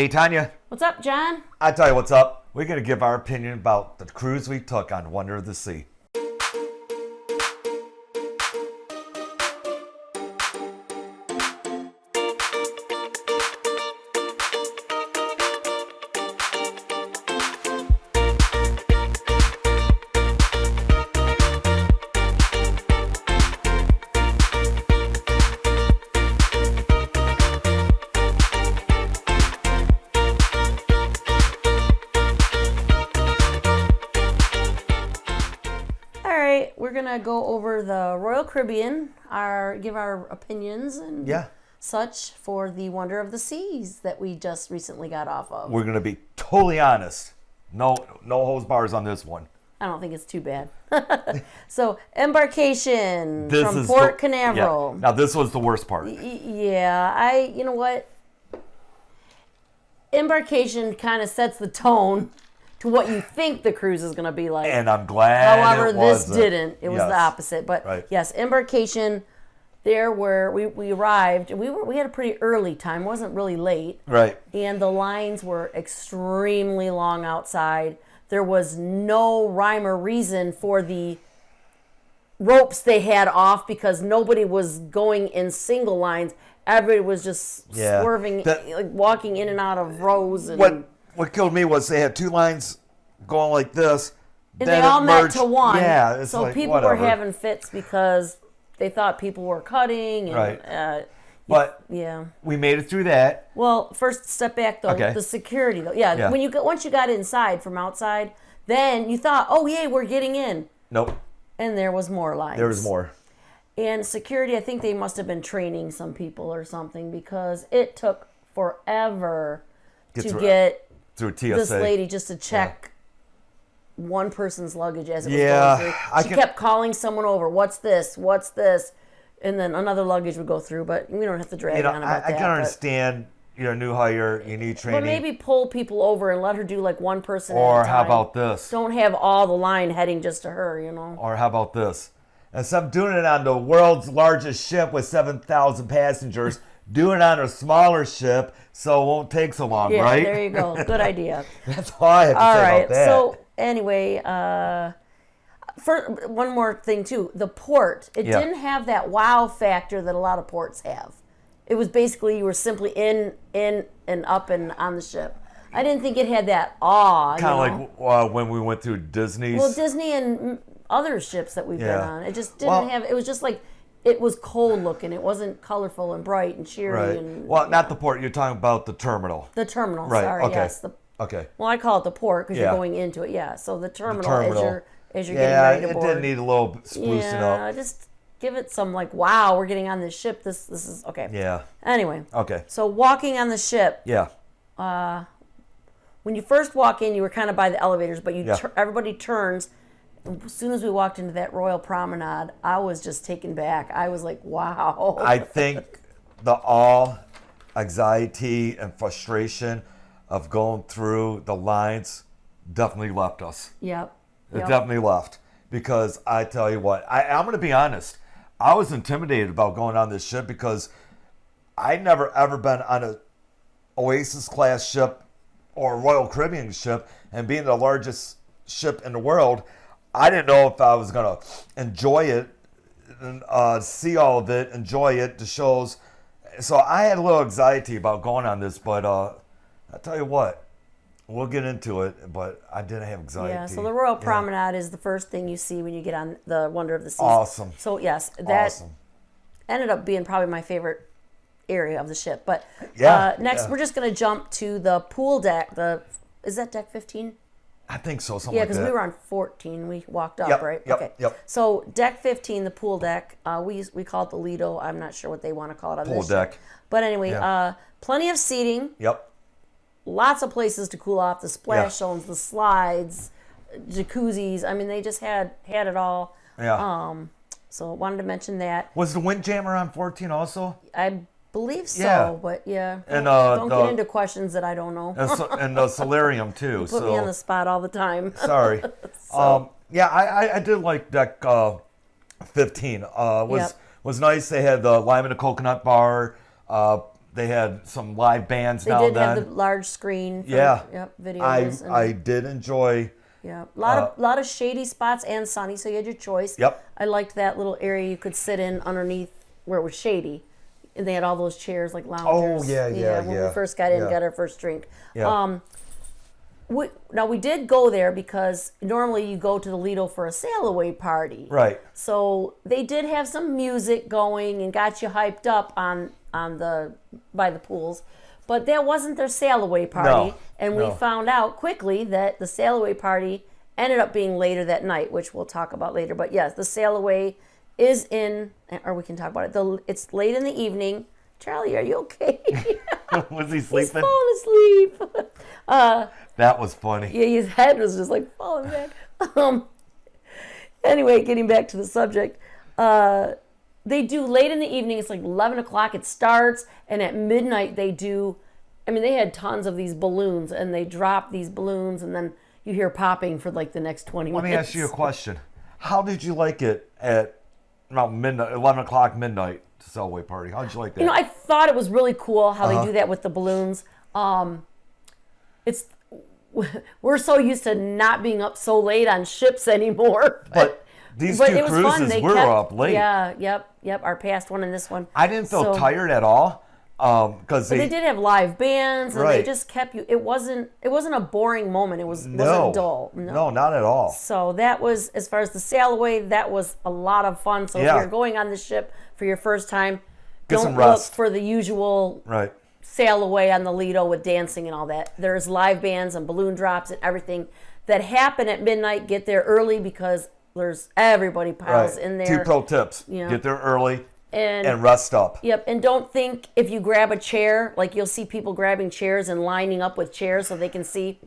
Hey, Tanya. What's up, John? I tell you what's up. We're going to give our opinion about the cruise we took on Wonder of the Sea. We're gonna go over the Royal Caribbean, give our opinions and such for the Wonder of the Seas that we just recently got off of. We're gonna be totally honest. No hose bars on this one. I don't think it's too bad. So, Embarkation from Port Canaveral. Yeah. Now this was the worst part. You know what? Embarkation kind of sets the tone to what you think the cruise is going to be like. And I'm glad However, this didn't. It was the opposite. But yes, Embarkation, there where we arrived, and we had a pretty early time. It wasn't really late. Right. And the lines were extremely long outside. There was no rhyme or reason for the ropes they had off because nobody was going in single lines. Everybody was just swerving, like walking in and out of rows. And What killed me was they had two lines going like this. And they all met to one. Yeah, it's so like, people whatever. were having fits because they thought people were cutting. And, right. But we made it through that. Well, first step back though, the security though. Yeah. Once you got inside from outside, then you thought, oh yay, we're getting in. Nope. And there was more lines. There was more. And security, I think they must have been training some people or something because it took forever to get through TSA. This lady just to check one person's luggage as it was going through. She kept calling someone over. What's this? What's this? And then another luggage would go through, but we don't have to drag on about that. I can understand you're a new hire, you need training. But maybe pull people over and let her do like one person or at a time. How about this? Don't have all the line heading just to her, you know. Or how about this? Instead of doing it on the world's largest ship with 7,000 passengers, do it on a smaller ship so it won't take so long, right? Yeah, there you go. Good idea. That's all I have to say about that. So anyway, for one more thing too, the port, it didn't have that wow factor that a lot of ports have. It was basically you were simply in and up and on the ship. I didn't think it had that awe. Kind of like when we went through Disney's. Well, Disney and other ships that we've been on. It just didn't have, it was just like, it was cold looking. It wasn't colorful and bright and cheery. Right. And, not the port. You're talking about the terminal. The terminal, right. Sorry, yes. Well, I call it the port because you're going into it. Yeah, so the terminal. As you're getting ready to board. Yeah, it did need a little sprucing up. Yeah, just give it some like, wow, we're getting on this ship. This is, okay. Yeah. Anyway. Okay. So walking on the ship. Yeah. When you first walk in, you were kind of by the elevators, but everybody turns. As soon as we walked into that Royal Promenade, I was just taken back. I was like, wow. I think the awe, anxiety, and frustration of going through the lines definitely left us. Yep. It definitely left. Because I tell you what, I'm going to be honest. I was intimidated about going on this ship because I'd never ever been on a Oasis class ship or Royal Caribbean ship, and being the largest ship in the world, I didn't know if I was going to enjoy it, and see all of it, enjoy it, the shows. So I had a little anxiety about going on this, but I tell you what, we'll get into it, but I didn't have anxiety. Yeah, so the Royal Promenade is the first thing you see when you get on the Wonder of the Seas. Awesome. So yes, that ended up being probably my favorite area of the ship. But next we're just going to jump to the pool deck. Is that deck 15? I think so, something like that. Yeah, because we were on 14. We walked up, right? Yep. So deck 15, the pool deck, we call it the Lido. I'm not sure what they want to call it on pool this deck. Ship. But anyway, plenty of seating. Yep. Lots of places to cool off. The splash zones, the slides, jacuzzis. I mean, they just had it all. Yeah. So wanted to mention that. Was the Windjammer on 14 also? I believe so, but and don't get into questions that I don't know. And the Solarium too. You put me on the spot all the time. Sorry. I did like deck 15. Was nice. They had the lime and the coconut bar. They had some live bands They now did and then. have the large screen. For, Yeah. Yep. Videos. I did enjoy. Yeah, a lot of shady spots and sunny, so you had your choice. Yep. I liked that little area you could sit in underneath where it was shady, and they had all those chairs like loungers. Oh, yeah. When we first got in and got our first drink. Yeah. We did go there because normally you go to the Lido for a sailaway party. Right. So they did have some music going and got you hyped up by the pools. But that wasn't their sailaway party. No, And we found out quickly that the sailaway party ended up being later that night, which we'll talk about later. But yes, the sailaway is or we can talk about it. It's late in the evening. Charlie, are you okay? Was he He's sleeping? falling asleep. That was funny. Yeah, his head was just like falling back. Anyway, getting back to the subject. They do late in the evening. It's like 11 o'clock. It starts. And at midnight, they had tons of these balloons. And they drop these balloons. And then you hear popping for like the next 20 minutes. Let me ask you a question. How did you like it at around midnight, 11 o'clock midnight, Sailaway party? How did you like that? I thought it was really cool how they do that with the balloons. We're so used to not being up so late on ships anymore. But these two cruises, we were up late. Yeah, yep. Our past one and this one. I didn't feel tired at all because they did have live bands and Right. they just kept you. It wasn't a boring moment. It wasn't dull. No, not at all. So that was, as far as the sailaway, that was a lot of fun. So if you're going on the ship for your first time, Get some don't look rest. for the usual Right. sail away on the Lido with dancing and all that. There's live bands and balloon drops and everything that happen at midnight. Get there early because everybody piles in there. 2 pro tips. Yeah. Get there early and rest up. Yep, and don't think if you grab a chair, like you'll see people grabbing chairs and lining up with chairs so they can see.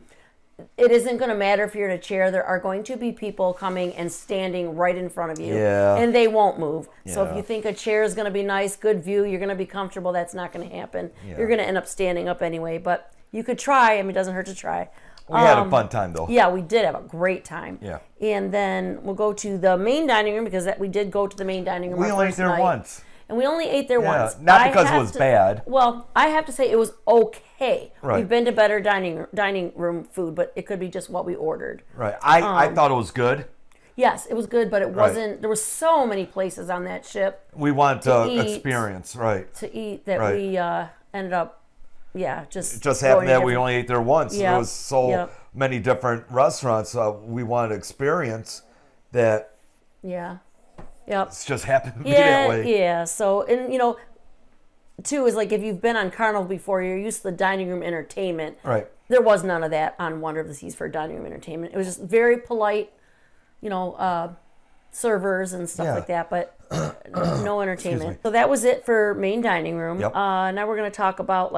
It isn't going to matter if you're in a chair. There are going to be people coming and standing right in front of you. Yeah. And they won't move. So if Yeah. you think a chair is going to be nice, good view, you're going to be comfortable, that's not going to happen. Yeah. You're going to end up standing up anyway. But you could try. It doesn't hurt to try. We had a fun time, though. Yeah, we did have a great time. Yeah. And then we'll go to the main dining room because we did go to the main dining room. We our only ate first there night. once. And we only ate there once. Not because it was bad. Well, I have to say it was okay. Right. We've been to better dining room food, but it could be just what we ordered. Right. I thought it was good. Yes, it was good, but it wasn't. There were so many places on that ship We want to eat. experience, right. to eat that Right. we ended up, just It just happened going that we different- only ate there once. Yep. There was so Yep. many different restaurants we wanted to experience that Yeah. Yep. it's just happened to be that way. Yeah. So, and too, is like if you've been on Carnival before, you're used to the dining room entertainment. Right. There was none of that on Wonder of the Seas for dining room entertainment. It was just very polite, servers and stuff Yeah. like that, but no entertainment. So that was it for main dining room. Yep. Now we're going to talk about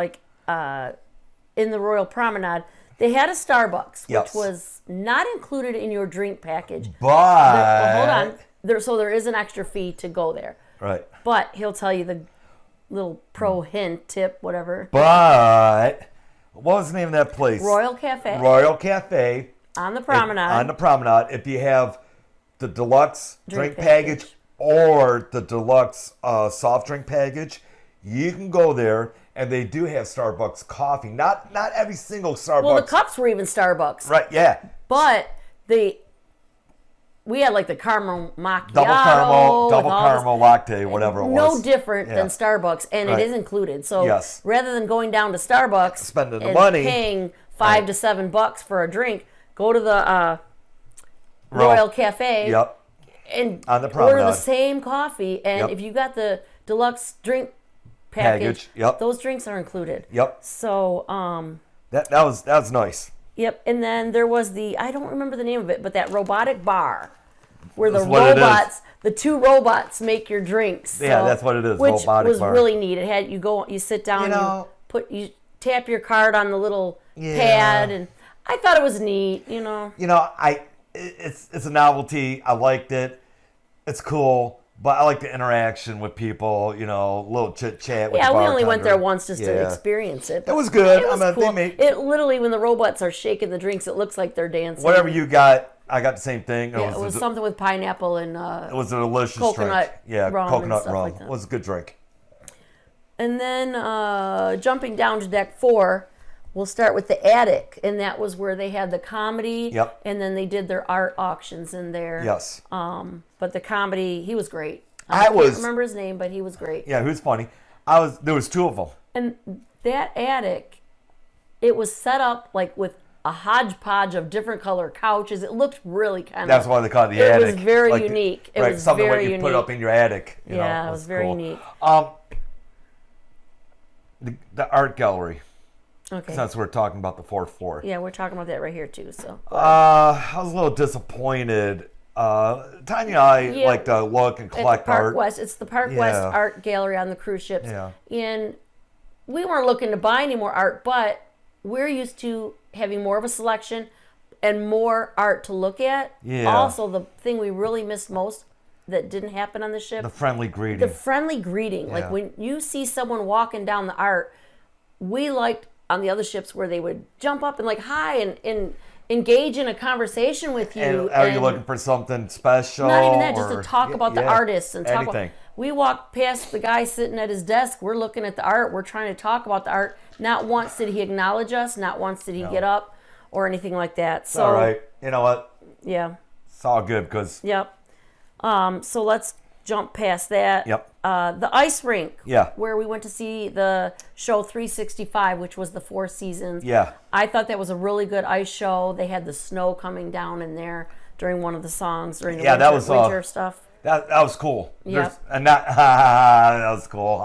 in the Royal Promenade. They had a Starbucks, Yes. which was not included in your drink package. But Hold on. There is an extra fee to go there. Right. But he'll tell you the little pro hint, tip, whatever. But what was the name of that place? Royal Cafe Royal Cafe. on the promenade. On the promenade. If you have the deluxe drink package or the deluxe soft drink package, you can go there. And they do have Starbucks coffee. Not every single Starbucks. Well, the cups were even Starbucks. Right, yeah. But we had like the caramel macchiato. Double caramel latte, whatever it was. No different Yeah. than Starbucks, and Right. it is included. So Yes. rather than going down to Starbucks Spending the and money. paying $5 to $7 for a drink, go to the Royal- Royal Cafe. Yep. And On the order the promenade. same coffee, and Yep. if you got the deluxe drink package, Yep. those drinks are included. Yep. So, That was nice. yep. And then there was I don't remember the name of it, but that robotic bar where the That's what it is. robots, the 2 robots make your drinks. Yeah, So- that's what it is, Which robotic was bar. really neat. It had you sit down, you tap your card on the little pad, and I thought it was neat. It's a novelty. I liked it. It's cool. But I like the interaction with people, a little chit chat with Yeah, the we only went bartender. there once just to Yeah. experience it. It was good. It was I mean, cool. they made It literally, when the robots are shaking the drinks, it looks like they're dancing. whatever you got. I got the same thing. Yeah, it was something with pineapple and It was a delicious coconut drink. Yeah, rum and coconut stuff rum. like that. It was a good drink. And then jumping down to deck 4, we'll start with the attic, and that was where they had the comedy. Yep. And then they did their art auctions in there. Yes. But the comedy, he was great. I can't was- remember his name, but he was great. Yeah, who's funny? There was 2 of them. And that attic, it was set up like with a hodgepodge of different color couches. It looked really kind of. That's why they call it the It attic. was very unique. It was something very like you put unique. up in your attic. You Yeah, know, it was very cool. unique. The art gallery. Okay. Since we're talking about the 4th floor. Yeah, we're talking about that right here too. So. I was a little disappointed. Tanya and I Yeah. like to look and At the collect Park art. West. It's the Park West Yeah. Art Gallery on the cruise ships. Yeah. And we weren't looking to buy any more art, but we're used to having more of a selection and more art to look at. Yeah. Also, the thing we really missed most that didn't happen on the ship, The friendly greeting. the friendly greeting. Like Yeah. when you see someone walking down the art, we liked on the other ships where they would jump up and like hi and engage in a conversation with you. and are you looking for something special? Not even that, just to or- talk about the yeah, artists and talk anything. about. We walked past the guy sitting at his desk. We're looking at the art. We're trying to talk about the art. Not once did he acknowledge us. Not once did he get up or anything like that. So, All right. You know what? yeah, It's all good because, yep. So let's jump past that. Yep. The ice rink. Yeah. Where we went to see the show 365, which was the Four Seasons. yeah. I thought that was a really good ice show. They had the snow coming down in there during one of the songs during the Yeah, winter, that was, winter stuff. That was cool. Yep. And that, that was cool.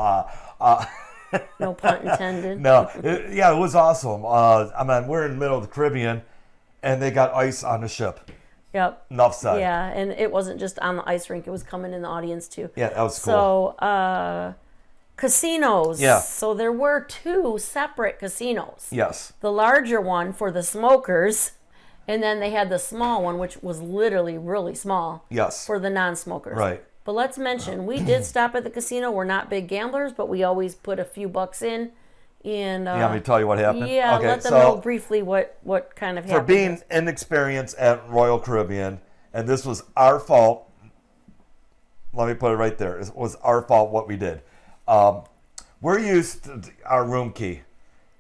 No pun intended. No, it was awesome. I mean, we're in the middle of the Caribbean, and they got ice on the ship. Yep. Enough said. Yeah, and it wasn't just on the ice rink; it was coming in the audience too. Yeah, that was cool. So, casinos. Yeah. So there were 2 separate casinos. Yes. The larger one for the smokers, and then they had the small one, which was literally really small. Yes. For the non-smokers. Right. But let's mention, we did stop at the casino. We're not big gamblers, but we always put a few bucks in. And You want me to tell you what happened? yeah, Okay, let them so know briefly what kind of for happened. being inexperienced at Royal Caribbean, and this was our fault. Let me put it right there. It was our fault what we did. We're used to our room key,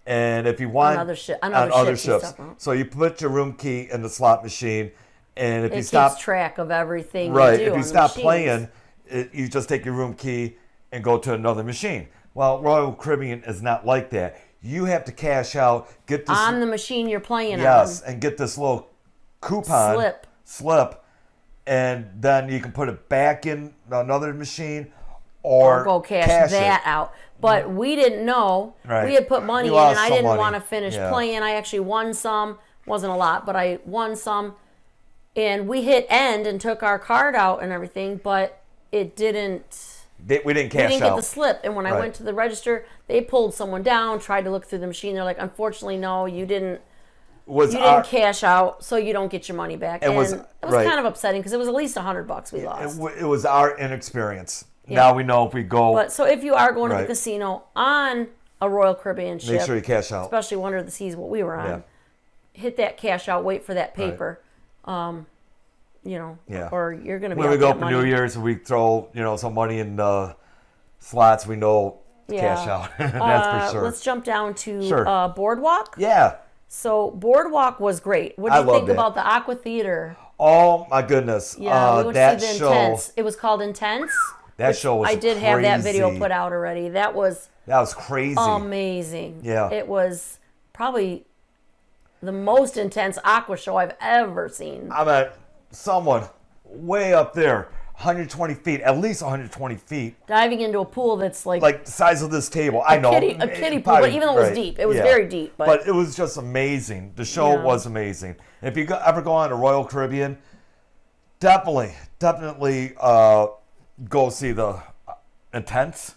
and if you want other ships he's ships, talking about. so you put your room key in the slot machine, and if It you keeps stop track of everything right, you do if you on the stop machines. playing, you just take your room key and go to another machine. Well, Royal Caribbean is not like that. You have to cash out, get this On the machine you're playing yes, on. and get this little coupon slip, and then you can put it back in another machine or Go cash that it. out. But we didn't know. Right. We had put money We in, and lost I some didn't money. want to finish Yeah. playing. I actually won some. Wasn't a lot, but I won some. And we hit end and took our card out and everything, but it didn't. We didn't cash We didn't out. get the slip. And when I Right. went to the register, they pulled someone down, tried to look through the machine. They're like, unfortunately, no, you didn't Our- cash out, so you don't get your money back. It And was- it was right. kind of upsetting because it was at least $100 we lost. it was our inexperience. Now we know if we go, But so if you are going to Right. the casino on a Royal Caribbean ship, make sure you cash out. especially Wonder of the Seas, what we were on, Yeah. hit that cash out, wait for that paper, Yeah. or you're going to be When out we go that for money. New Year's, we throw some money in the slots. We know Yeah. cash out. That's for sure. Let's jump down to Sure. Boardwalk. Yeah. So Boardwalk was great. What I do you think loved it. about the Aqua Theater? Oh my goodness. Yeah, we went that to see the show. Intense. It was called Intense. That show was I did have that video crazy. put out already. That was That was crazy. amazing. Yeah. It was probably the most intense aqua show I've ever seen. I'm at someone way up there, 120 feet, at least 120 feet, Diving into a pool that's like like the size of this table. I know. a kiddie pool, Probably- but even though it was right, deep, it was yeah. very deep. But it was just amazing. The show Yeah. was amazing. If you ever go on to Royal Caribbean, definitely go see the Intense.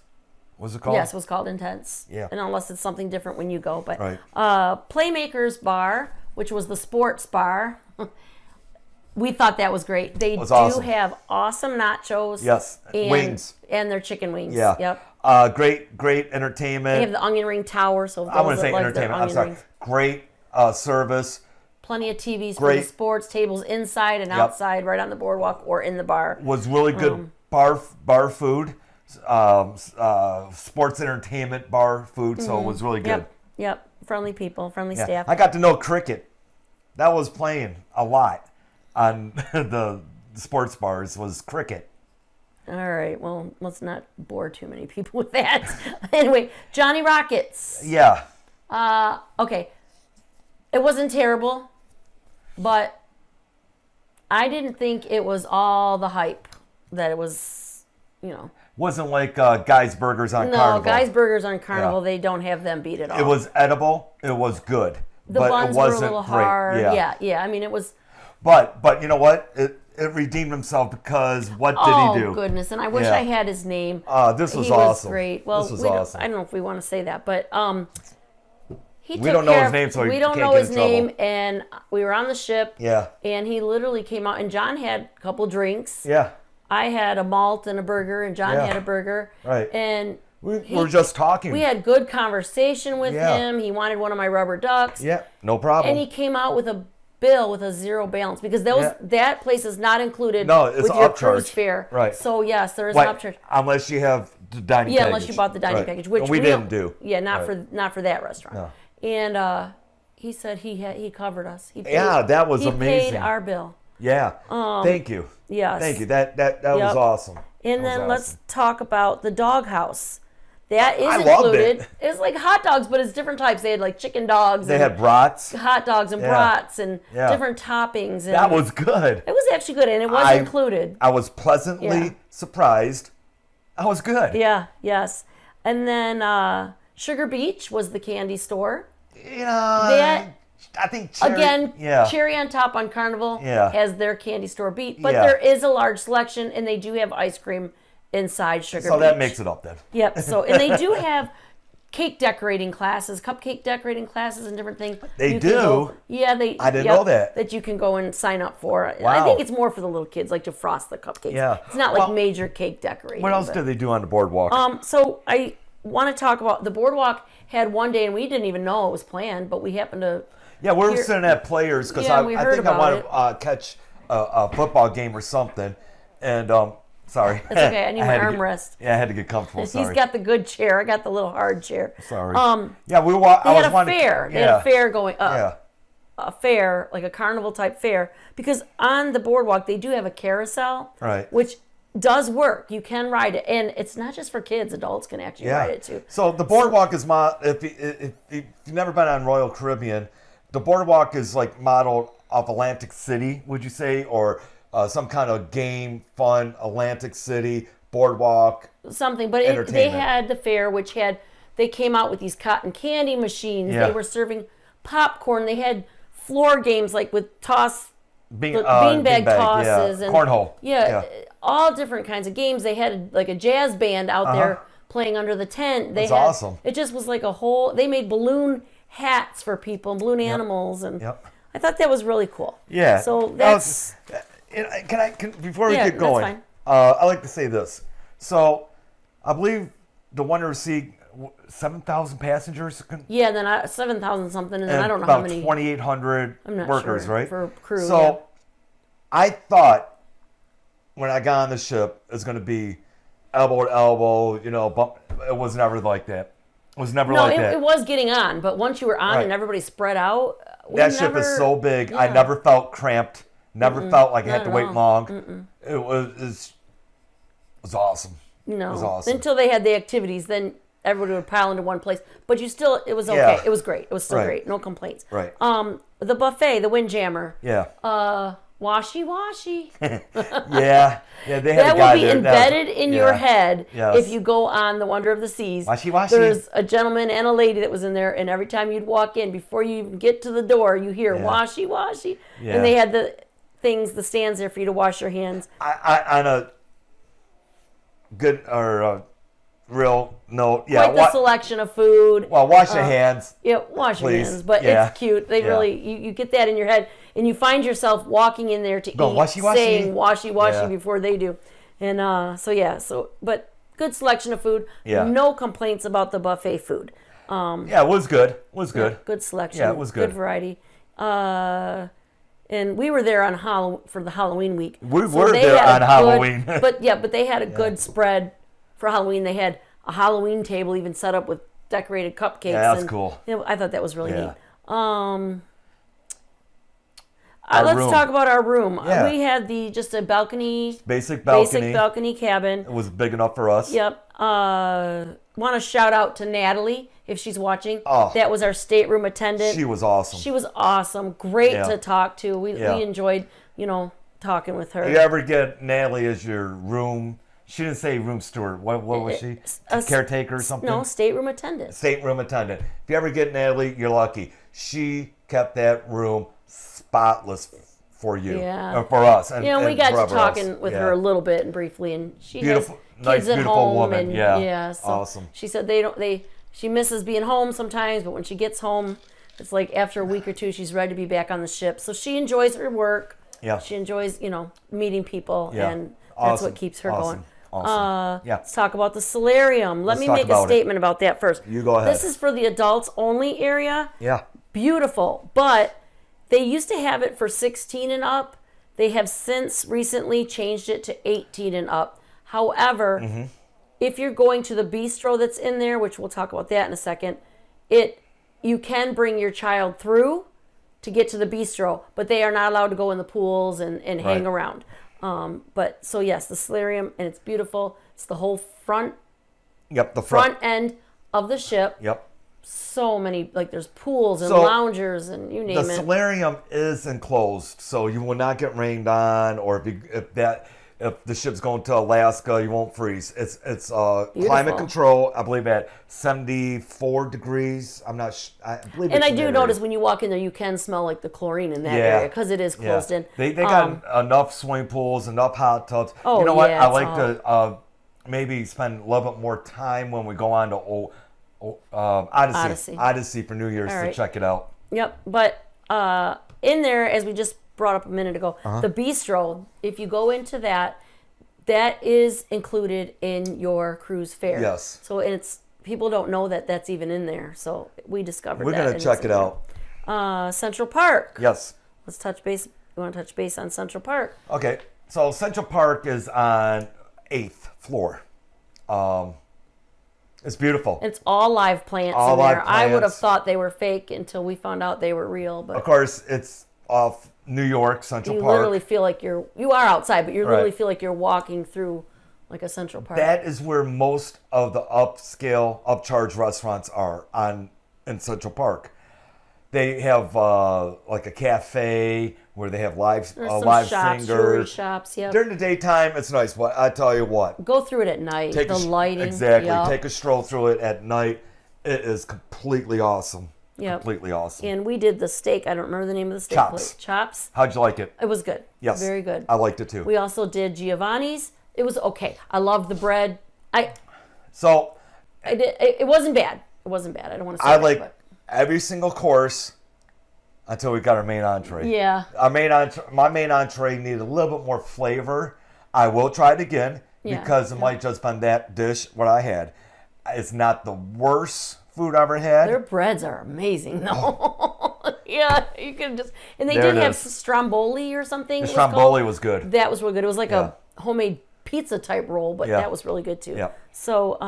What's it called? yes, it was called Intense. Yeah. And unless it's something different when you go. But Right. Playmakers Bar, which was the sports bar, we thought that was great. They was do awesome. have awesome nachos. Yes, and, wings. And their chicken wings. Yeah. Yep. Great entertainment. They have the onion ring tower. So I want those to say that like their entertainment. I'm onion sorry. rings. Great service. Plenty of TVs for Great. the sports tables inside and outside, right on the boardwalk or in the bar. Was really good bar food. sports entertainment bar food, so it was really good. Yep. Friendly people, friendly Yeah. staff. I got to know cricket. That was playing a lot on the sports bars was cricket. All right. Well, let's not bore too many people with that. Anyway, Johnny Rockets. Yeah. Okay. It wasn't terrible, but I didn't think it was all the hype that it was, Wasn't like Guy's Burgers on Carnival. No, Guy's Burgers on Carnival, Yeah. they don't have them beat at all. It was edible. It was good. The but buns it wasn't were a little great. hard. Yeah. I mean, it was. But you know what? It redeemed himself because what did he do? Oh, goodness. And I wish I had his name. This was he awesome. Was great. Well, this was awesome. I don't know if we want to say that, but we don't know his name, so we don't can't know get his in trouble. name, and we were on the ship. Yeah. And he literally came out, and John had a couple drinks. Yeah. I had a malt and a burger, and John had a burger. Right. And we were just talking. We had good conversation with him. He wanted one of my rubber ducks. Yeah, no problem. And he came out with a bill with a zero balance because that place is not included it's with an your upcharge. cruise fare. Right. So yes, there is an upcharge. Unless you have the dining package. Yeah, unless you bought the dining package, which we didn't do. Yeah, not for that restaurant. No. And he said he covered us. He paid, that was amazing. He paid our bill. Yeah. Thank you. Yes. Thank you. That was awesome. And then let's talk about the doghouse. That is I included. loved it. It's like hot dogs, but it's different types. They had like chicken dogs. They had brats. Hot dogs and brats and different toppings. And that was good. It was actually good, and it was included. I was pleasantly surprised. I was good. Yeah, yes. And then Sugar Beach was the candy store. I think Cherry on Top on Carnival has their candy store beat, but Yeah. there is a large selection, and they do have ice cream inside Sugar Beach. So that makes it up then. Yep. So and they do have cake decorating classes, cupcake decorating classes, and different things. They do? I didn't know that. That you can go and sign up for. Wow. I think it's more for the little kids, like to frost the cupcakes. Yeah. It's not like major cake decorating. What else did they do on the boardwalk? So I want to talk about the boardwalk. Had one day, and we didn't even know it was planned, but we happened to. Yeah, we were sitting at Players because I think I want to catch a football game or something, and sorry. That's okay. I need my armrest. Yeah, I had to get comfortable. Sorry. He's got the good chair. I got the little hard chair. Sorry. Yeah, we were. They had a fair. They had a fair going up. Yeah. A fair, like a carnival type fair, because on the boardwalk they do have a carousel, right? Which does work. You can ride it, and it's not just for kids. Adults can actually ride it too. So the boardwalk is if you've never been on Royal Caribbean, the boardwalk is like modeled off Atlantic City, would you say, or some kind of game, fun Atlantic City boardwalk? Something, but they had the fair, which they came out with these cotton candy machines. Yeah. They were serving popcorn. They had floor games like with beanbag tosses and cornhole. Yeah, all different kinds of games. They had like a jazz band out there playing under the tent. That's awesome. It just was like a whole. They made balloon hats for people, and balloon animals, and I thought that was really cool. Yeah. So that's. Can before we get going, that's fine. I like to say this. So, I believe the Wonder Sea 7,000 passengers. Yeah, and then 7,000 something, and then I don't know about how many. 2,800 workers, sure, right? For crew. So, I thought when I got on the ship, it was going to be elbow to elbow, bump. It was never like that. It was never like that. It was getting on, but once you were on and everody spread out, that ship is so big. I never felt cramped. Never felt like I had to wait long. It was awesome. No, it was awesome. Until they had the activities, then everybody would pile into one place. But it was okay. Yeah. It was great. It was still great. No complaints. Right. The buffet, the Windjammer. Yeah. Washy. yeah. Yeah, they had that a guy will be there. embedded in your head Yes. if you go on the Wonder of the Seas. Washy. There's a gentleman and a lady that was in there, and every time you'd walk in, before you even get to the door, you hear washy. Yeah. And they had the stands there for you to wash your hands. On a good or real note, quite the selection of food. Well, wash your hands. Yeah, wash your hands. But it's cute. They really, you get that in your head, and you find yourself walking in there to eat, saying washy before they do. And but good selection of food. Yeah. No complaints about the buffet food. It was good. Good selection. Yeah, it was good. Good variety. And we were there on for the Halloween week. We were there on Halloween. but they had a good spread for Halloween. They had a Halloween table even set up with decorated cupcakes. Yeah, that's cool. I thought that was really Yeah. neat. Our Let's room. talk about our room. Yeah. We had just a balcony, Basic balcony. basic balcony cabin. It was big enough for us. Yep. Want to shout out to Natalie if she's watching. Oh. That was our stateroom attendant. She was awesome. She was awesome. Great Yeah. to talk to. We Yeah. enjoyed, talking with her. If you ever get Natalie as your room, she didn't say room steward. What was she? Caretaker or something? No, stateroom attendant. Stateroom attendant. If you ever get Natalie, you're lucky. She kept that room spotless for you. Yeah. For us. And, we and got to forever talking else. with Yeah. her a little bit and briefly, and she Beautiful, has nice, kids at beautiful home. woman. And, Yeah. so Awesome. She said she misses being home sometimes, but when she gets home, it's like after a week or two, she's ready to be back on the ship. So she enjoys her work. Yeah. She enjoys, meeting people, Yeah. and that's Awesome. what keeps her Awesome. going. Awesome. Yeah. Let's talk about the solarium. Let Let's me talk make a about it. statement about that first. You go ahead. This is for the adults only area. Yeah. Beautiful, but they used to have it for 16 and up. They have since recently changed it to 18 and up. However, if you're going to the bistro that's in there, which we'll talk about that in a second, you can bring your child through to get to the bistro, but they are not allowed to go in the pools and hang around. So yes, the solarium, and it's beautiful. It's the whole front Yep. The front. end of the ship. Yep. So many, there's pools and So, loungers and you name The it. solarium is enclosed, so you will not get rained on, or if the ship's going to Alaska, you won't freeze. It's climate control, I believe, at 74 degrees. I'm not. I believe. And it's I in do that notice area. when you walk in there, you can smell like the chlorine in that Yeah. area because it is closed in. They got enough swimming pools, enough hot tubs. Oh, you know what? yeah, I it's like to maybe spend a little bit more time when we go on to Odyssey for New Year's All to right. check it out. Yep. But in there, as we just brought up a minute ago, Uh-huh. the bistro, if you go into that is included in your cruise fare. Yes. So people don't know that that's even in there. So we discovered We're that. gonna and check it's it in out. there. Central Park. Yes. Let's touch base. You want to touch base on Central Park? Okay. So Central Park is on 8th floor. It's beautiful. It's all live plants All in there. live I would have plants. thought they were fake until we found out they were real. But Of course, it's off New York Central you Park. literally feel like you are outside, but you literally Right. feel like you're walking through like a Central Park. That is where most of the upscale, upcharge restaurants are in Central Park. They have like a cafe where they have live There's some live shops, jewelry singers. shops. Yep. During the daytime, it's nice. But I tell you what, Go through it at night. The lighting. exactly. Yep. Take a stroll through it at night. It is completely awesome. Yep. Completely awesome. And we did the steak. I don't remember the name of the steak Chops. place. Chops. How'd you like it? It was good. Yes, Very good. I liked it too. We also did Giovanni's. It was okay. I loved the bread. So It wasn't bad. It wasn't bad. I don't want to say I that, like but every single course until we got our main entree. yeah. My main entree needed a little bit more flavor. I will try it again Yeah, because it might just been that dish what I had. It's not the worst food I ever had. Their breads are amazing, though. Yeah, you can just. And they There did it have is. stromboli or something. The it was called. stromboli was good. That was really good. It was like Yeah. a homemade pizza type roll, but Yeah. that was really good too. Yeah. So,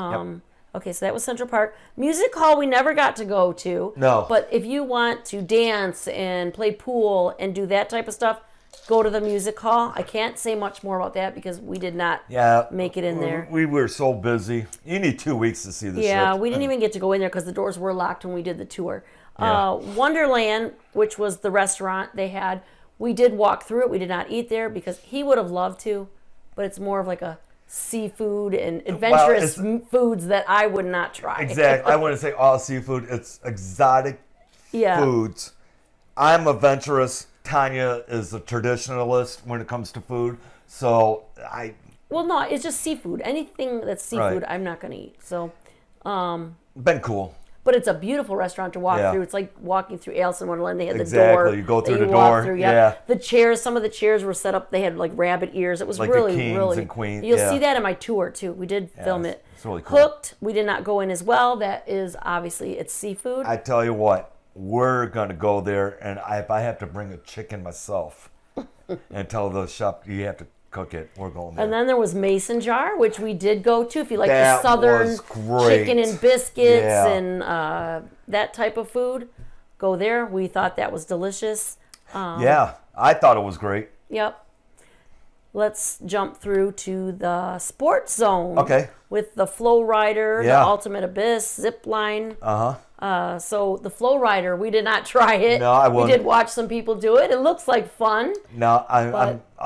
okay, so that was Central Park. Music Hall we never got to go to. No. But if you want to dance and play pool and do that type of stuff, go to the Music Hall. I can't say much more about that because we did not Yeah, make it in there. We were so busy. You need 2 weeks to see the Yeah, ship. we didn't even get to go in there because the doors were locked when we did the tour. Yeah. Wonderland, which was the restaurant they had, we did walk through it. We did not eat there because he would have loved to, but it's more of like a seafood and adventurous foods that I would not try. Exactly. I wouldn't say all seafood. It's exotic Yeah. foods. I'm adventurous. Tanya is a traditionalist when it comes to food. So Well, no, it's just seafood. Anything that's seafood, Right. I'm not going to eat. So, been cool. but it's a beautiful restaurant to walk Yeah. through. It's like walking through Alice in Wonderland. They had the Exactly. door. You go through that the walk door. Yeah. Yeah. The chairs, some of the chairs were set up. They had like rabbit ears. It was Like the really, kings really. and queens, You'll yeah. see that in my tour too. We did film it. it's really cool. Hooked. We did not go in as well. That is obviously it's seafood. I tell you what, we're gonna go there, and if I have to bring a chicken myself, and tell the shop you have to cook it. We're going there. And then there was Mason Jar, which we did go to. If you like That the southern was great. chicken and biscuits Yeah. and that type of food, go there. We thought that was delicious. Yeah, I thought it was great. Yep. Let's jump through to the sports zone. Okay. With the Flow Rider, the Yeah. Ultimate Abyss, zip line. Uh-huh. So the Flow Rider, we did not try it. No, I We wouldn't. did watch some people do it. It looks like fun. No,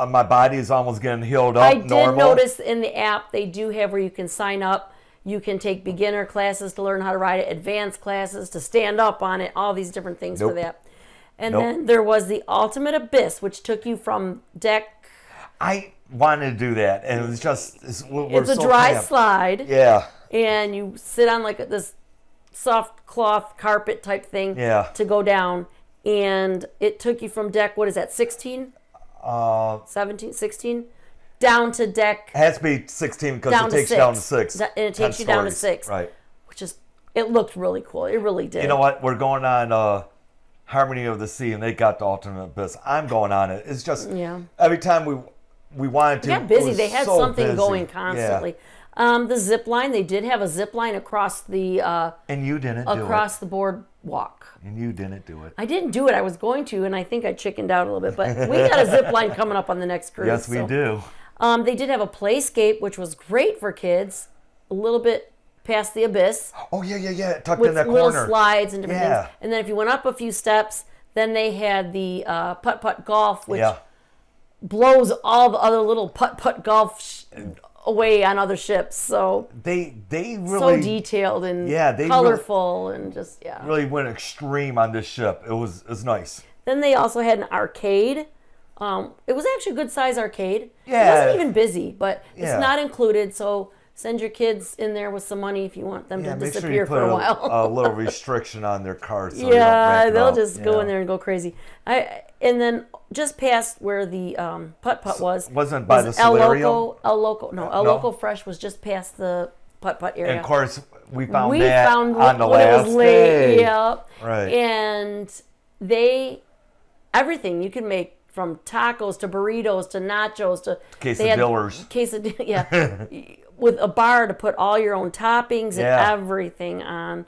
my body is almost getting healed up. I did normal. notice in the app they do have where you can sign up. You can take beginner classes to learn how to ride it, advanced classes to stand up on it, all these different things for Nope. that. And Nope. then there was the Ultimate Abyss, which took you from deck. I wanted to do that, and it was just we're It's a so dry cramped. slide. Yeah, And you sit on like this soft cloth carpet type thing Yeah. to go down. And it took you from deck, what is that, 16? 17, 16? Down to deck, it has to be 16 because down it to takes 6. you down to 6. And it 10 takes you down to stories. 6. Right. Which is, it looked really cool. It really did. You know what? We're going on Harmony of the Sea, and they got the Ultimate Abyss. I'm going on it. It's just Yeah. every time we wanted to. They got it busy. was They had so something busy. going constantly. The zip line, they did have a zip line across the Yeah. And you didn't do it. across the boardwalk. And you didn't do it. I didn't do it. I was going to, and I think I chickened out a little bit. But we got a zip line coming up on the next cruise. Yes, we so. do. They did have a playscape, which was great for kids. A little bit past the abyss Oh yeah. Tucked with in that little corner. slides and different Yeah. things. And then if you went up a few steps, then they had the putt-putt golf, which Yeah. blows all the other little putt-putt golf away on other ships. So They really so detailed and Yeah, they colorful and just really went extreme on this ship. It was nice. Then they also had an arcade. It was actually a good size arcade. Yeah. It wasn't even busy, but Yeah. it's not included. So send your kids in there with some money if you want them Yeah, to make sure disappear you put for a while. a little restriction on their card. So they don't Yeah, rack it they'll out. just go Yeah. in there and go crazy. And then just past where the putt-putt was. Wasn't by the El Solarium? Loco. No, El No. Loco Fresh was just past the putt-putt area. And of course, we found We that found on the when it last was late. day. Yep. Right. And everything you can make from tacos to burritos to nachos to Quesadillas. Yeah. With a bar to put all your own toppings Yeah. and everything on.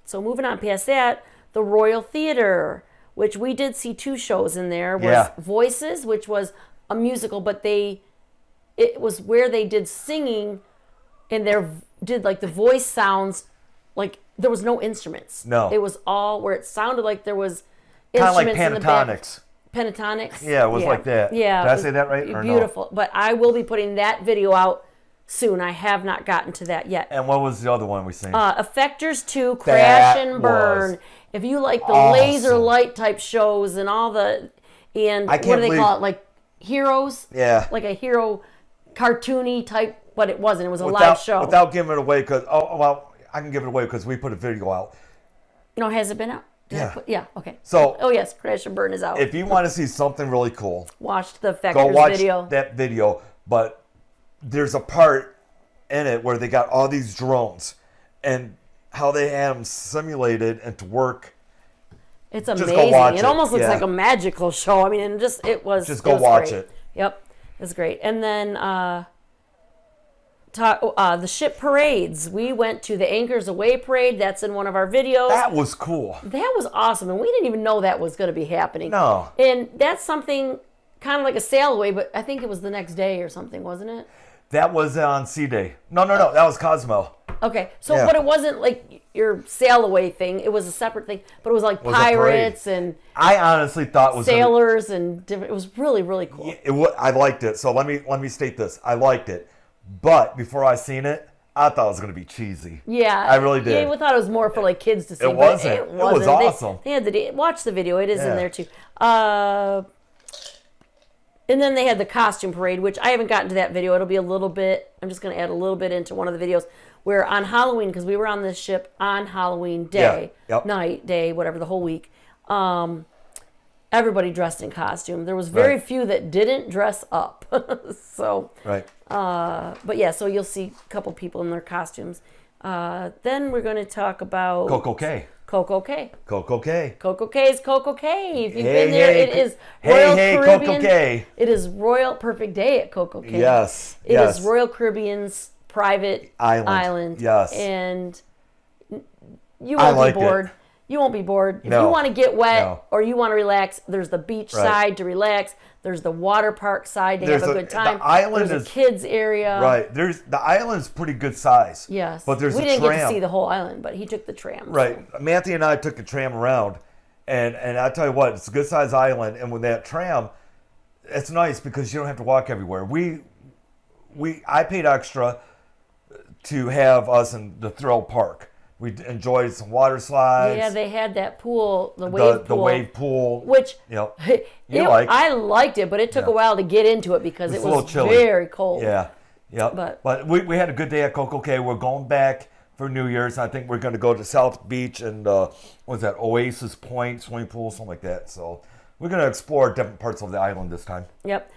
So moving on past that, the Royal Theater, which we did see 2 shows in there, was Yeah. Voices, which was a musical, but it was where they did singing and did like the voice sounds, like there was no instruments. No. It was all where it sounded like there was Kind of like instruments in the back. pentatonics. Pentatonics. Yeah, it was like that. Yeah. Did I it was say that right or no? Beautiful. But I will be putting that video out soon. I have not gotten to that yet. And what was the other one we seen? Effectors 2, Crash That and Burn. was If you like the awesome. laser light type shows and all the, and I what can't do they believe- call it? Like heroes? Yeah. Like a hero cartoony type, but it wasn't. It was a live show. Without giving it away, because I can give it away because we put a video out. No, has it been out? Yeah. Okay. So- oh yes, Crash and Burn is out. If you want to see something really cool, Watched the go Effectors watch video. that video. But there's a part in it where they got all these drones and how they had them simulated and to work. It's go amazing. watch It it. almost looks Yeah. like a magical show. I mean, and it was. Just it go was watch great. it. Yep, it's great. And then the ship parades. We went to the Anchors Away parade. That's in one of our videos. That was cool. That was awesome, and we didn't even know that was going to be happening. No. And that's something kind of like a sail away, but I think it was the next day or something, wasn't it? That was on Sea Day. No. That was Cosmo. Okay, so Yeah. but it wasn't like your sail away thing. It was a separate thing, but it was like was a parade. pirates and I honestly thought it was gonna- sailors and different. It was really, really cool. I liked it. So let me state this. I liked it. But before I seen it, I thought it was going to be cheesy. Yeah, I really did. Yeah, we thought it was more for like kids to see. It but wasn't. It It was wasn't. awesome. They had watch the video. It is in Yeah. there too. And then they had the costume parade, which I haven't gotten to that video. It'll be a little bit. I'm just going to add a little bit into one of the videos where on Halloween, because we were on this ship on Halloween day, Yeah. Yep. night, day, whatever, the whole week. Everybody dressed in costume. There was very Right. few that didn't dress up. So. Right. But yeah, so you'll see a couple people in their costumes. Then we're going to talk about CocoCay. CocoCay. CocoCay. CocoCay is CocoCay. If you've Hey, been there, hey, it is hey, Royal hey, Caribbean. CocoCay. It is Royal Perfect Day at CocoCay. Yes. It is Royal Caribbean's private island. Yes. And you won't be bored. You won't be bored. If you want to get wet or you want to relax, there's the beach side to relax. There's the water park side to have a good time. The island there's a kids area. Right. The island's pretty good size. Yes. But there's we a didn't tram. get to see the whole island, but he took the tram. Right. So. Matthew and I took the tram around, and I tell you what, it's a good size island, and with that tram, it's nice because you don't have to walk everywhere. I paid extra to have us in the thrill park. We enjoyed some water slides. Yeah, they had that pool, the wave pool. The wave pool. Which, I liked it, but it took a while to get into it because it was very cold. Yeah, yeah. But we had a good day at CocoCay. We're going back for New Year's. I think we're going to go to South Beach and, what's that, Oasis Point, swimming pool, something like that. So we're going to explore different parts of the island this time. Yep.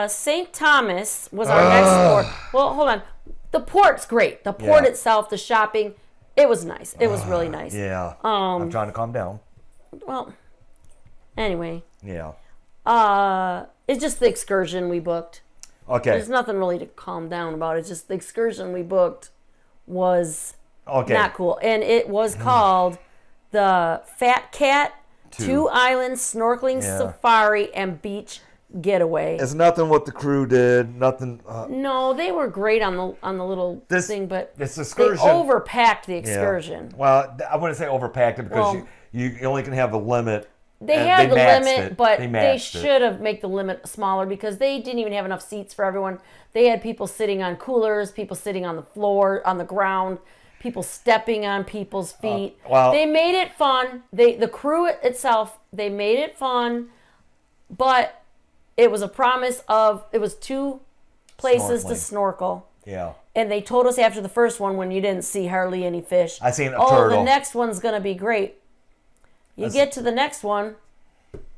St. Thomas was our next port. Well, hold on. The port's great. The port itself, the shopping, it was nice. It was really nice. Yeah. I'm trying to calm down. Well, anyway. Yeah. It's just the excursion we booked. Okay. There's nothing really to calm down about. It's just the excursion we booked was not cool. And it was called the Fat Cat 2 Island Snorkeling Safari and Beach Getaway. It's nothing what the crew did. Nothing. No, they were great on the little thing, but this excursion, they overpacked the excursion. Yeah. Well, I wouldn't say overpacked it because you only can have a limit. They had the limit, but they should have made the limit smaller because they didn't even have enough seats for everyone. They had people sitting on coolers, people sitting on the floor, on the ground, people stepping on people's feet. They made it fun. The crew itself, they made it fun, but it was a promise of, it was 2 places to snorkel. Yeah. And they told us after the first one when you didn't see hardly any fish. I seen a turtle. The next one's going to be great. You get to the next one.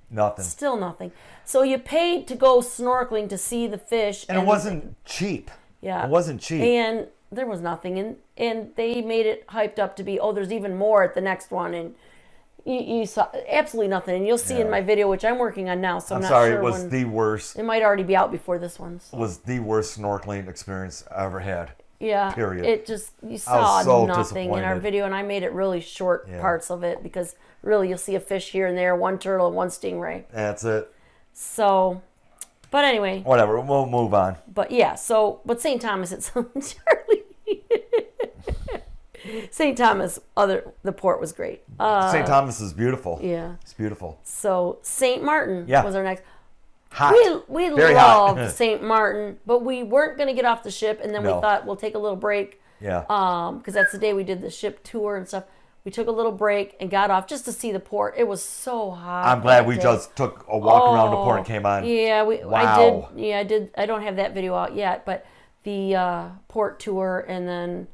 Nothing. Still nothing. So you paid to go snorkeling to see the fish. And it wasn't cheap. Yeah. It wasn't cheap. And there was nothing. And they made it hyped up to be, there's even more at the next one. And you saw absolutely nothing. And you'll see in my video, which I'm working on now. So I'm not sorry, sure it was the worst. It might already be out before this one. So. It was the worst snorkeling experience I ever had. Yeah. Period. It just, you saw so nothing in our video. And I made it really short parts of it because really you'll see a fish here and there, 1 turtle and 1 stingray. That's it. So, but anyway. Whatever, we'll move on. But yeah, but St. Thomas, it's Charlie. St. Thomas, the port was great. St. Thomas is beautiful. Yeah. It's beautiful. So St. Martin was our next. Hot. We loved St. Martin, but we weren't going to get off the ship, and then we thought we'll take a little break. Yeah. Because that's the day we did the ship tour and stuff. We took a little break and got off just to see the port. It was so hot. I'm glad we just took a walk around the port and came on. Yeah, wow. I did. I don't have that video out yet, but the port tour, and then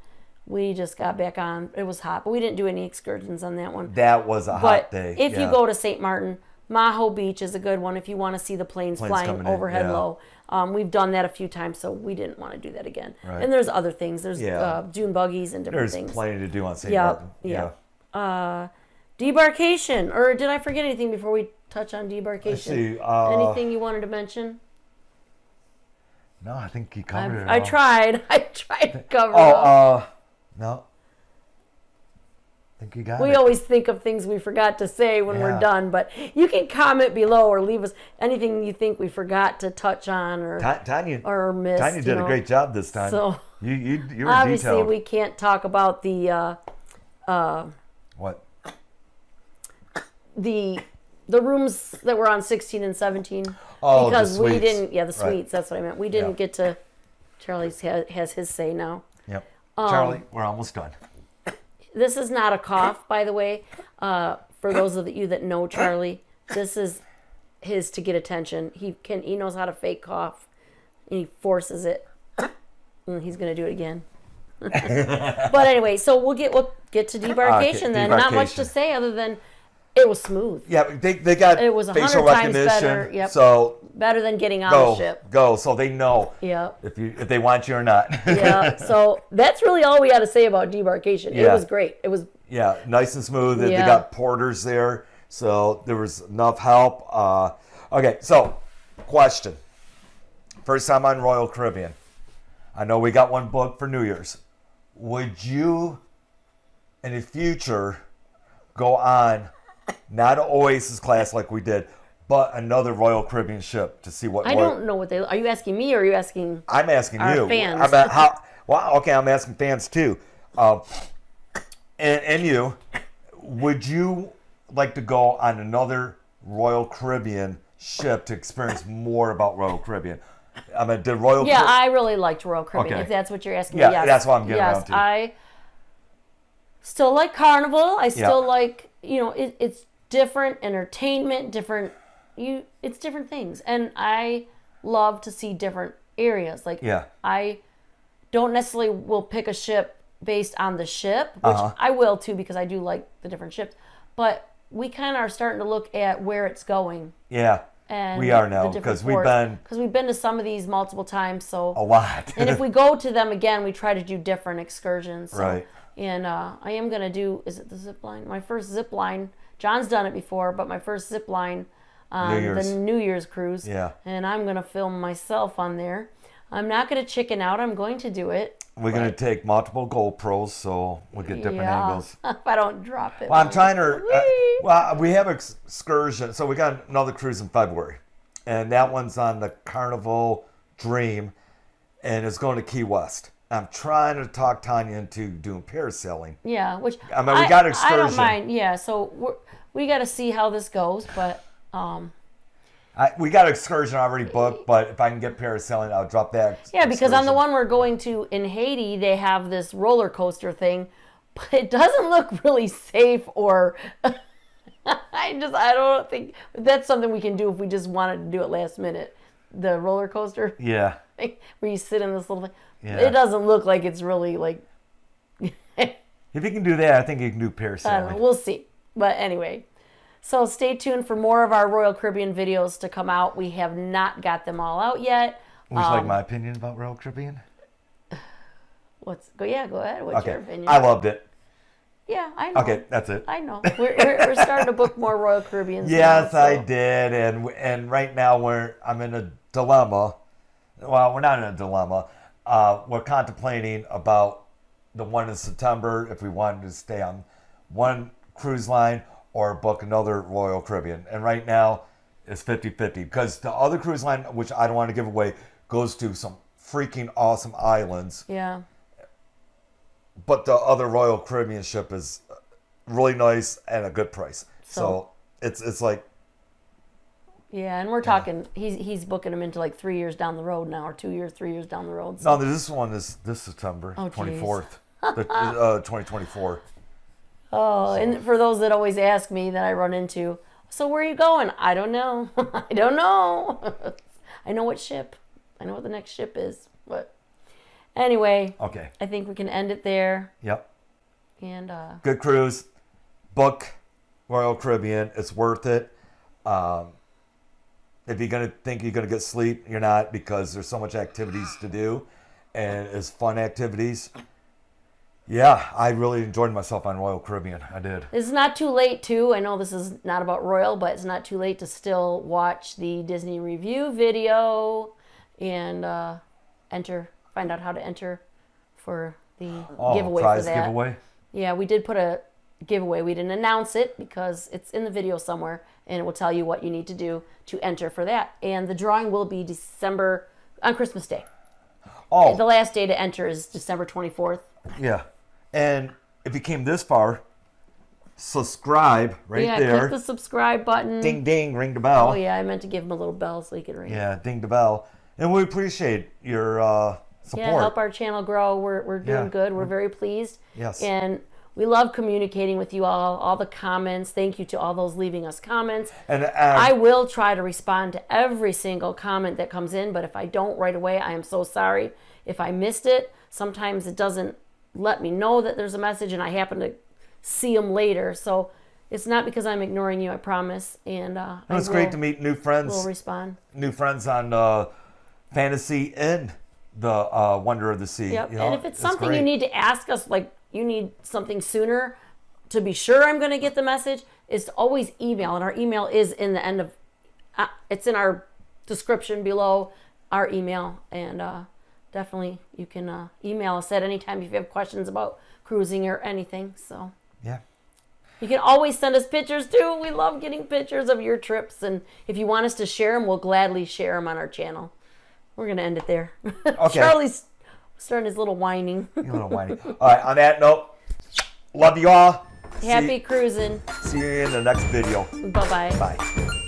we just got back on. It was hot, but we didn't do any excursions on that one. That was a hot day. If you go to St. Martin, Maho Beach is a good one if you want to see the planes flying overhead low. We've done that a few times, so we didn't want to do that again. Right. And there's other things. There's dune buggies and different things. There's plenty to do on St. Martin. Yeah. Debarkation. Or did I forget anything before we touch on Debarkation? Let's see. Anything you wanted to mention? No, I think you covered it all. I tried to cover it all. No. I think you got it. We always think of things we forgot to say when we're done, but you can comment below or leave us anything you think we forgot to touch on or missed. Tanya did a great job this time. So you were obviously detailed. we can't talk about the what? The rooms that were on 16 and 17 because we didn't. Yeah, the suites. Right. That's what I meant. We didn't get to. Charlie's has his say now. Yep. Charlie, we're almost done. This is not a cough, by the way. For those of you that know Charlie, this is his to get attention. He knows how to fake cough. And he forces it. And he's gonna do it again. But anyway, so we'll get to Debarkation then. Debarkation. Not much to say other than It was smooth. Yeah, they got It was facial 100 times recognition. better. Yep. So Better than getting on the ship. go, so they know Yep. if they want you or not. Yeah. So that's really all we had to say about Debarkation. It was great. It was nice and smooth. Yeah. They got porters there, so there was enough help. Okay, so question. First time on Royal Caribbean. I know we got one booked for New Year's. Would you, in the future, go on not an Oasis class like we did, but another Royal Caribbean ship to see what? I don't know what they. Are you asking me or are you asking? I'm asking our you. fans? Okay, I'm asking fans too. And you, would you like to go on another Royal Caribbean ship to experience more about Royal Caribbean? I mean, did Royal? Yeah, I really liked Royal Caribbean. Okay. If that's what you're asking Yeah, me, yes. that's what I'm getting yes, around to. I still like Carnival. I still like, it's different entertainment, it's different things, and I love to see different areas. Like, I don't necessarily will pick a ship based on the ship, which I will too because I do like the different ships. But we kind of are starting to look at where it's going. Yeah. And we are now because we've been to some of these multiple times. So a lot. And if we go to them again, we try to do different excursions. So, right. And I am gonna do. Is it the zip line? My first zip line. John's done it before, but my first zip line on the New Year's cruise. Yeah. And I'm gonna film myself on there. I'm not gonna chicken out. I'm going to do it. We're going to take multiple GoPros, so we'll get different angles. If I don't drop it. Well, I'm trying to. We have excursion, so we got another cruise in February, and that one's on the Carnival Dream, and it's going to Key West. I'm trying to talk Tanya into doing parasailing. Yeah, which I mean, we got excursion. I don't mind. Yeah, so we got to see how this goes, but. We got excursion already booked, but if I can get parasailing, I'll drop that. Yeah, because on the one we're going to in Haiti, they have this roller coaster thing, but it doesn't look really safe or. I don't think that's something we can do if we just wanted to do it last minute. The roller coaster. Yeah. Where you sit in this little thing. Yeah. It doesn't look like it's really like. If you can do that, I think you can do parasailing. I don't know. We'll see. But anyway. So stay tuned for more of our Royal Caribbean videos to come out. We have not got them all out yet. Would you like my opinion about Royal Caribbean? Go ahead. What's your opinion? I loved it. Yeah, I know. Okay, that's it. I know. We're starting to book more Royal Caribbeans. Yes, now, so. I did, and right now I'm in a dilemma. Well, we're not in a dilemma. We're contemplating about the one in September if we wanted to stay on one cruise line or book another Royal Caribbean. And right now, it's 50-50. Because the other cruise line, which I don't want to give away, goes to some freaking awesome islands. Yeah. But the other Royal Caribbean ship is really nice and a good price. So it's like... Yeah, and we're talking, he's booking them into like 3 years down the road now, or 2 years, 3 years down the road. So. No, this one is this September, 24th, 2024. Oh, and for those that always ask me that I run into, so where are you going? I don't know. I don't know. I know what ship. I know what the next ship is. But anyway, okay. I think we can end it there. Yep. And good cruise. Book Royal Caribbean. It's worth it. If you're going to think you're going to get sleep, you're not, because there's so much activities to do, and it's fun activities. Yeah, I really enjoyed myself on Royal Caribbean. I did. It's not too late, too. I know this is not about Royal, but it's not too late to still watch the Disney review video and find out how to enter for the giveaway for that. Giveaway? Yeah, we did put a giveaway. We didn't announce it because it's in the video somewhere, and it will tell you what you need to do to enter for that. And the drawing will be on Christmas Day. Oh. The last day to enter is December 24th. Yeah. And if you came this far, subscribe there. Yeah, click the subscribe button. Ding, ding, ring the bell. Oh, yeah, I meant to give him a little bell so he could ring. Yeah, ding the bell. And we appreciate your support. Yeah, help our channel grow. We're doing good. We're very pleased. Yes. And we love communicating with you all the comments. Thank you to all those leaving us comments. And I will try to respond to every single comment that comes in, but if I don't right away, I am so sorry. If I missed it, sometimes it doesn't let me know that there's a message, and I happen to see them later. So It's not because I'm ignoring you, I promise. And It's great to meet new friends. We'll respond. New friends on fantasy and the Wonder of the Sea. Yep. You know, And if it's something great. you need to ask us, like you need something sooner to be sure I'm going to get the message, is to always email. And our email is in the end of, it's in our description below, our email. And definitely you can email us at any time if you have questions about cruising or anything. So Yeah. you can always send us pictures too. We love getting pictures of your trips. And if you want us to share them, we'll gladly share them on our channel. We're going to end it there. Okay. Charlie's starting his little whining. You're a little whiny. All right, on that note, love you all. Happy cruising. See you in the next video. Bye-bye. Bye.